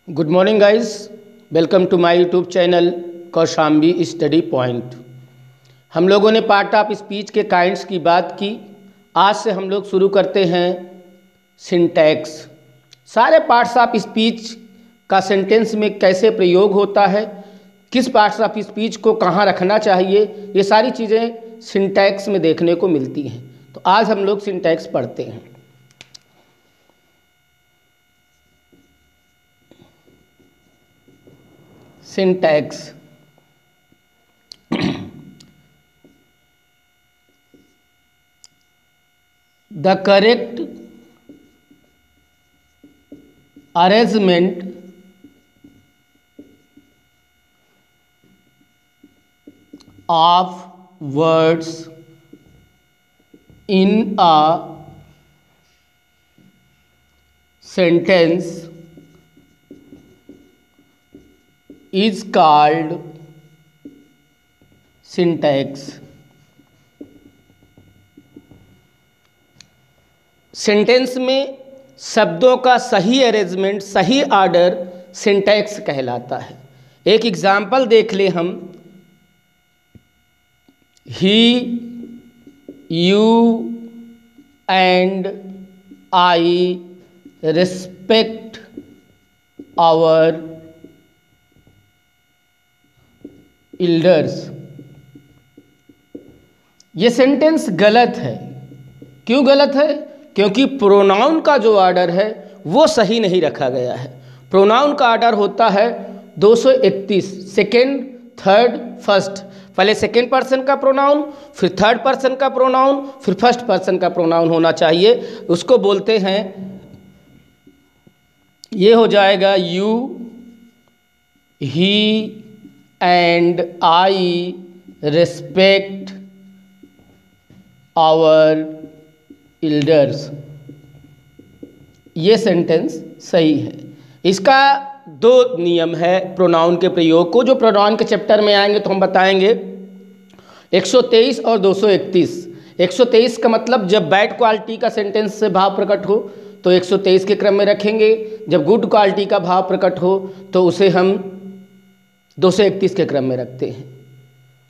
Good morning guys, welcome to my YouTube channel Kaushambi study point. हम लोगों ने part of speech के kinds की बात की। आज से हम लोग शुरू करते हैं सिंटैक्स। सारे पार्ट्स ऑफ स्पीच का सेंटेंस में कैसे प्रयोग होता है, किस पार्ट्स ऑफ स्पीच को कहाँ रखना चाहिए, ये सारी चीज़ें सिंटैक्स में देखने को मिलती हैं। तो आज हम लोग सिंटैक्स पढ़ते हैं। Syntax. The correct arrangement of words in a sentence is called syntax. Sentence में शब्दों का सही अरेंजमेंट, सही ऑर्डर सिंटैक्स कहलाता है। एक एग्जाम्पल देख ले हम। He, you and I respect our elders. ये सेंटेंस गलत है। क्यों गलत है? क्योंकि प्रोनाउन का जो ऑर्डर है वो सही नहीं रखा गया है। प्रोनाउन का ऑर्डर होता है 231, सेकेंड, थर्ड, फर्स्ट। पहले सेकेंड पर्सन का प्रोनाउन, फिर थर्ड पर्सन का प्रोनाउन, फिर फर्स्ट पर्सन का प्रोनाउन होना चाहिए। उसको बोलते हैं, ये हो जाएगा you, he and I respect our elders। ये सेंटेंस सही है। इसका दो नियम है प्रोनाउन के प्रयोग को, जो प्रोनाउन के चैप्टर में आएंगे तो हम बताएंगे। 123 और 231। 123 का मतलब जब बैड क्वालिटी का सेंटेंस से भाव प्रकट हो तो 123 के क्रम में रखेंगे। जब गुड क्वालिटी का भाव प्रकट हो तो उसे हम 231 के क्रम में रखते हैं।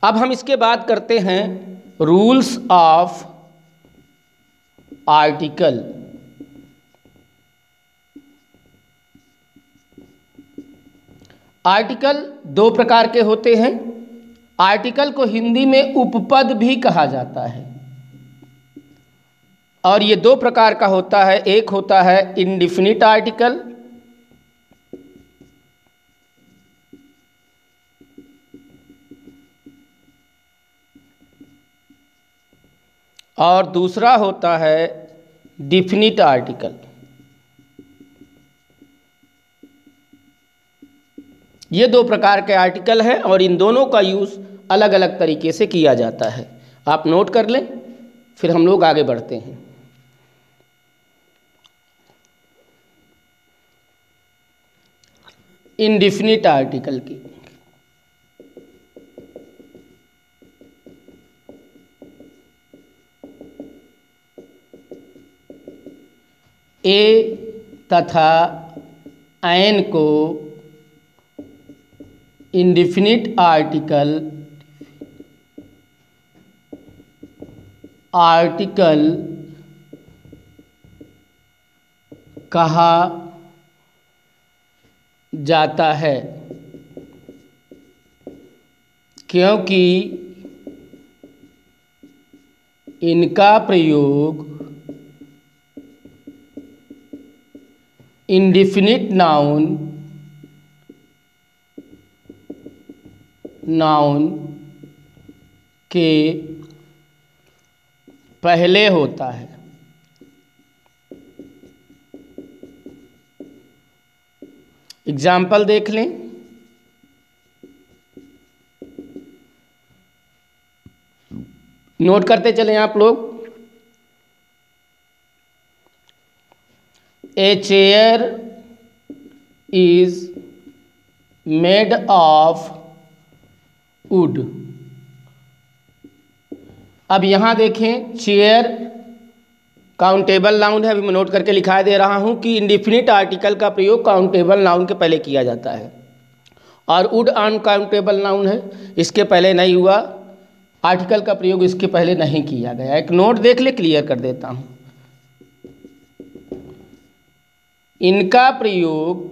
अब हम इसके बाद करते हैं रूल्स ऑफ आर्टिकल। आर्टिकल दो प्रकार के होते हैं। आर्टिकल को हिंदी में उपपद भी कहा जाता है और ये दो प्रकार का होता है। एक होता है इंडिफिनिट आर्टिकल और दूसरा होता है डिफिनिट आर्टिकल। ये दो प्रकार के आर्टिकल हैं और इन दोनों का यूज़ अलग अलग तरीके से किया जाता है। आप नोट कर लें, फिर हम लोग आगे बढ़ते हैं। इंडिफिनिट आर्टिकल की ए तथा एन को इंडिफिनिट आर्टिकल कहा जाता है, क्योंकि इनका प्रयोग इंडिफिनिट नाउन के पहले होता है। एग्जाम्पल देख लें। नोट करते चलें आप लोग। A chair is made of wood। अब यहाँ देखें, चेयर काउंटेबल नाउन है, अभी मैं नोट करके लिखा दे रहा हूँ कि इंडिफिनिट आर्टिकल का प्रयोग काउंटेबल नाउन के पहले किया जाता है और वुड अनकाउंटेबल नाउन है, इसके पहले नहीं हुआ। आर्टिकल का प्रयोग इसके पहले नहीं किया गया। एक नोट देख ले, क्लियर कर देता हूँ। इनका प्रयोग,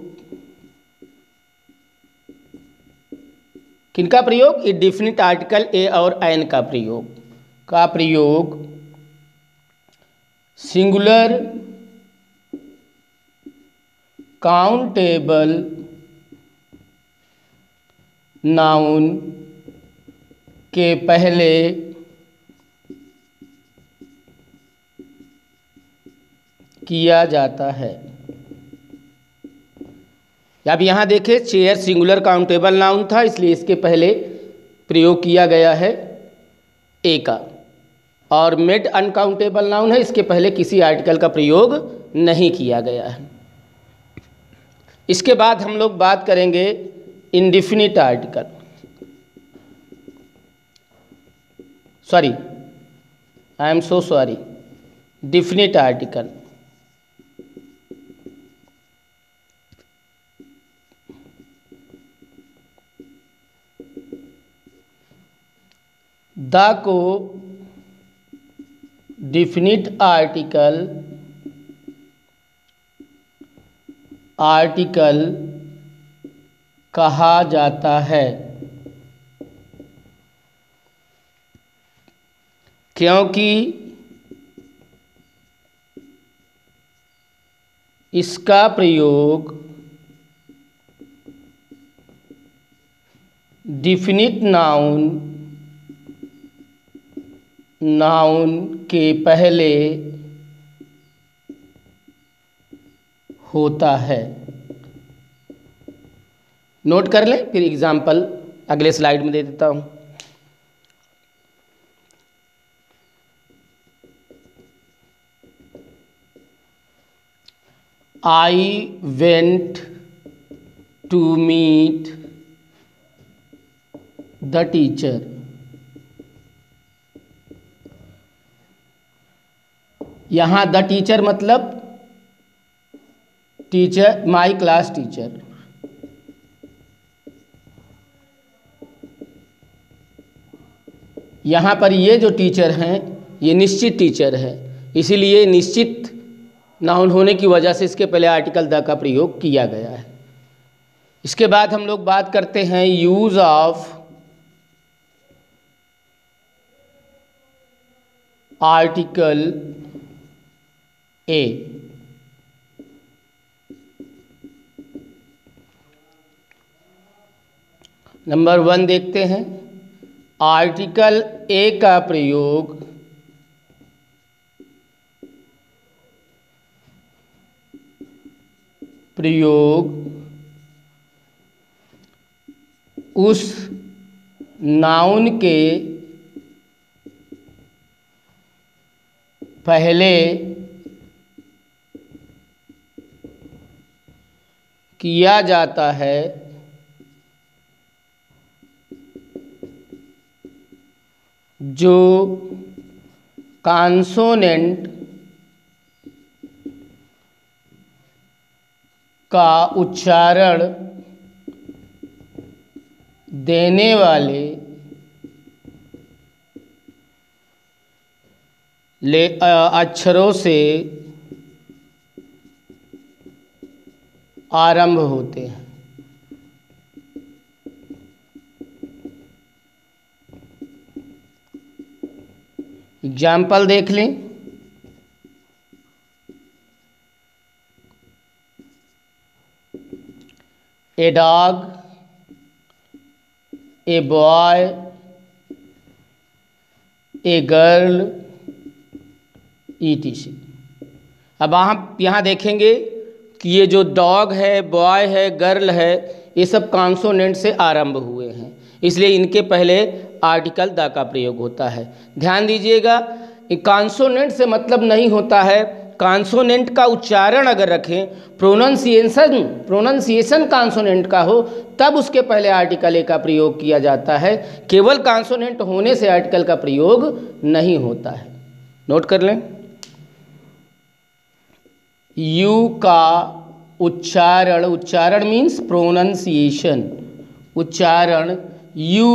किनका प्रयोग? इंडिफिनिट आर्टिकल ए और एन का प्रयोग सिंगुलर काउंटेबल नाउन के पहले किया जाता है। अब यहाँ देखें, चेयर सिंगुलर काउंटेबल नाउन था, इसलिए इसके पहले प्रयोग किया गया है ए का, और मेड अनकाउंटेबल नाउन है, इसके पहले किसी आर्टिकल का प्रयोग नहीं किया गया है। इसके बाद हम लोग बात करेंगे indefinite article, sorry I am so sorry, definite article. The को डिफिनिट आर्टिकल कहा जाता है, क्योंकि इसका प्रयोग डिफिनिट नाउन के पहले होता है। नोट कर लें, फिर एग्जाम्पल अगले स्लाइड में दे देता हूं। I went to meet the teacher. यहाँ द टीचर मतलब टीचर, माई क्लास टीचर। यहाँ पर ये जो टीचर हैं ये निश्चित टीचर है, इसीलिए निश्चित नाउन होने की वजह से इसके पहले आर्टिकल द का प्रयोग किया गया है। इसके बाद हम लोग बात करते हैं use of article a. Number 1 देखते हैं, आर्टिकल ए का प्रयोग उस नाउन के पहले किया जाता है जो कॉन्सोनेंट का उच्चारण देने वाले अक्षरों से आरंभ होते हैं। एग्जाम्पल देख लें, a dog, a boy, a girl, ETC। अब आप यहाँ देखेंगे कि ये जो डॉग है, बॉय है, गर्ल है, ये सब कॉन्सोनेंट से आरंभ हुए हैं, इसलिए इनके पहले आर्टिकल द का प्रयोग होता है। ध्यान दीजिएगा, कॉन्सोनेंट से मतलब नहीं होता है, कॉन्सोनेंट का उच्चारण अगर रखें, प्रोनंसिएशन कॉन्सोनेंट का हो, तब उसके पहले आर्टिकल ए का प्रयोग किया जाता है। केवल कॉन्सोनेंट होने से आर्टिकल का प्रयोग नहीं होता है। नोट कर लें। यू का उच्चारण, उच्चारण मीन्स प्रोनंसिएशन, उच्चारण यू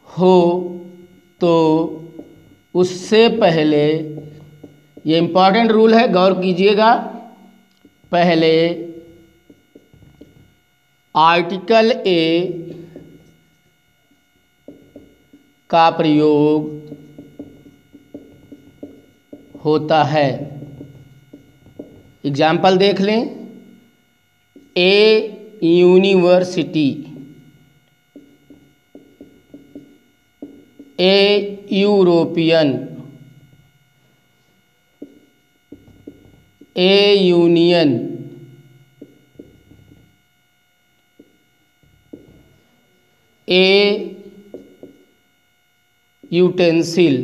हो तो उससे पहले, ये इम्पॉर्टेंट रूल है, गौर कीजिएगा, पहले आर्टिकल ए का प्रयोग होता है। एग्जाम्पल देख लें, a university, a European, a union, a utensil,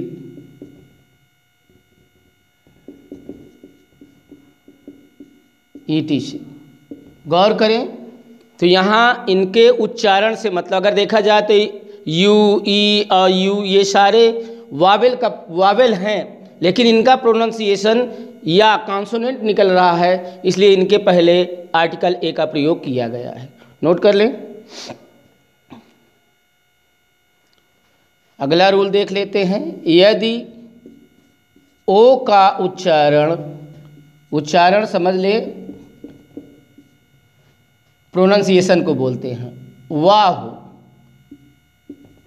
ETC। गौर करें तो यहाँ इनके उच्चारण से मतलब अगर देखा जाए तो यू, ई और यू ये सारे वावेल हैं, लेकिन इनका प्रोनाउंसिएशन या कॉन्सोनेंट निकल रहा है, इसलिए इनके पहले आर्टिकल ए का प्रयोग किया गया है। नोट कर लें। अगला रूल देख लेते हैं, यदि ओ का उच्चारण, उच्चारण समझ ले, प्रोनाउंसिएशन को बोलते हैं, वाह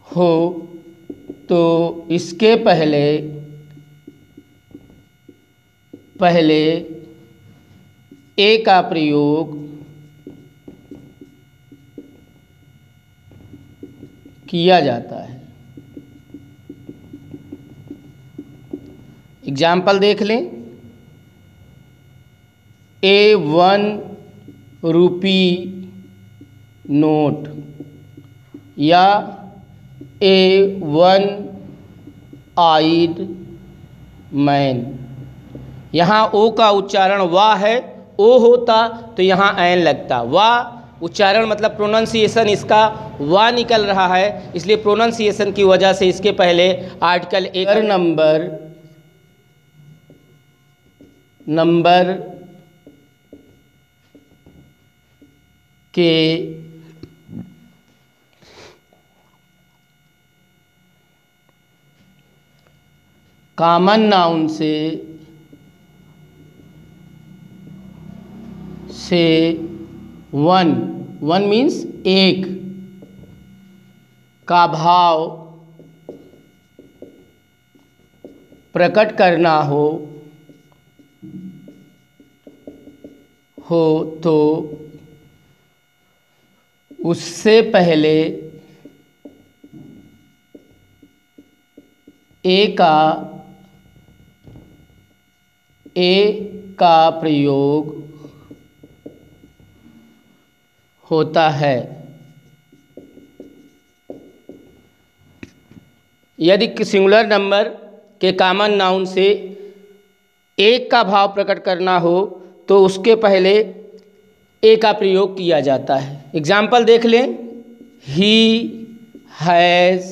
हो तो इसके पहले ए का प्रयोग किया जाता है। एग्जाम्पल देख लें, A1 रुपी नोट या A1 आइड मैन। यहाँ ओ का उच्चारण वाह है, ओ होता तो यहाँ ऐन लगता, वाह उच्चारण मतलब प्रोनाउंसिएशन इसका वाह निकल रहा है, इसलिए प्रोनाउंसिएशन की वजह से इसके पहले आर्टिकल ए नंबर के कॉमन नाउन से वन मीन्स एक का भाव प्रकट करना हो तो उससे पहले ए का प्रयोग होता है। यदि सिंगुलर नंबर के कॉमन नाउन से एक का भाव प्रकट करना हो तो उसके पहले ए का प्रयोग किया जाता है। एग्जाम्पल देख लें, ही हैज़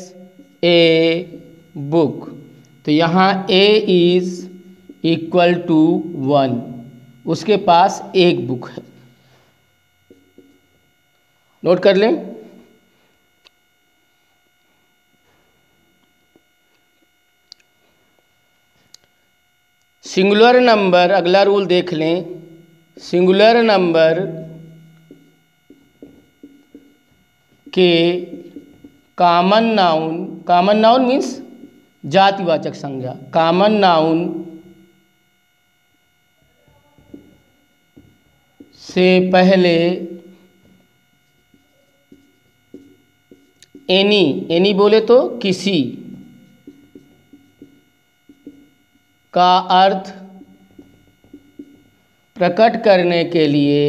ए बुक, तो यहाँ ए इज़ इक्वल टू 1, उसके पास एक बुक है। नोट कर लें। सिंगुलर नंबर, अगला रूल देख लें, सिंगुलर नंबर के कॉमन नाउन मीन्स जातिवाचक संज्ञा, कॉमन नाउन से पहले एनी बोले तो किसी का अर्थ प्रकट करने के लिए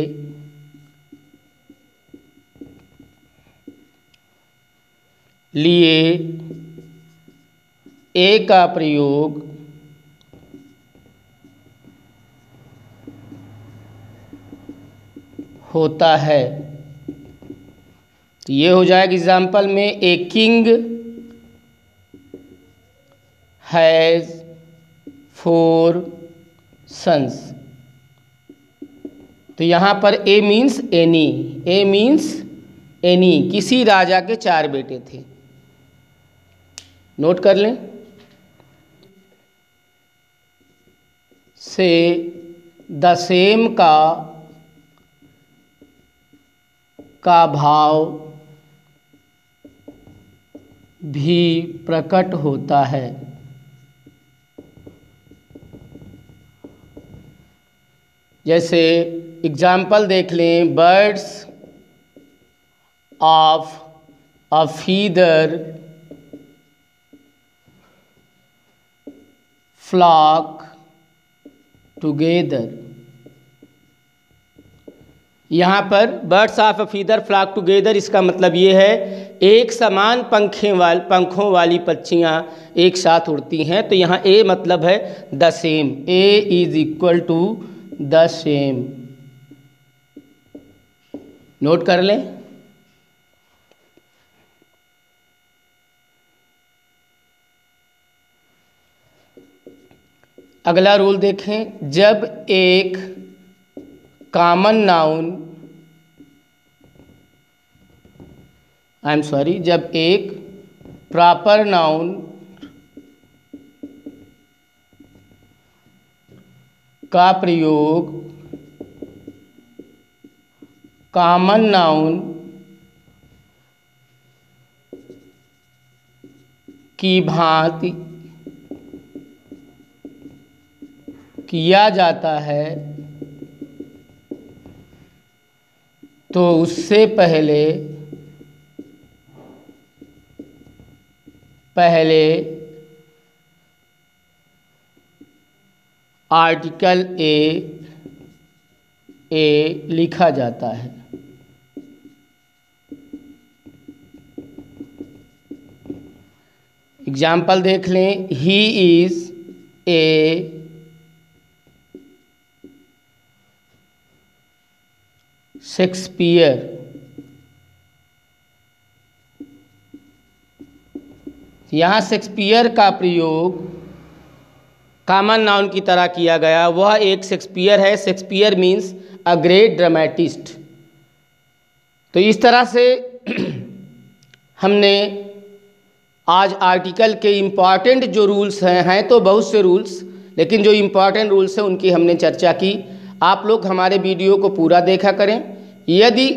ए का प्रयोग होता है। तो ये हो जाएगा एग्जाम्पल में, ए किंग हैज़ 4 सन्स। तो यहाँ पर ए मीन्स एनी, ए मीन्स एनी, किसी राजा के 4 बेटे थे। नोट कर लें। से द सेम का भाव भी प्रकट होता है। जैसे एग्जाम्पल देख लें, birds of a feather flock together. यहाँ पर birds of a feather flock together, इसका मतलब ये है एक समान पंखों वाली पक्षियाँ एक साथ उड़ती हैं। तो यहाँ ए मतलब है the same, A is equal to the same. Note कर लें। अगला रूल देखें, जब एक कॉमन नाउन, जब एक प्रॉपर नाउन का प्रयोग कॉमन नाउन की भांति किया जाता है तो उससे पहले आर्टिकल ए लिखा जाता है। एग्जाम्पल देख लें, ही इज ए शेक्सपियर। यहाँ शेक्सपियर का प्रयोग कॉमन नाउन की तरह किया गया, वह एक शेक्सपियर है। Shakespeare means a great dramatist. तो इस तरह से हमने आज आर्टिकल के इम्पॉर्टेंट जो रूल्स हैं तो बहुत से रूल्स, लेकिन जो इम्पॉर्टेंट रूल्स हैं उनकी हमने चर्चा की। आप लोग हमारे वीडियो को पूरा देखा करें। यदि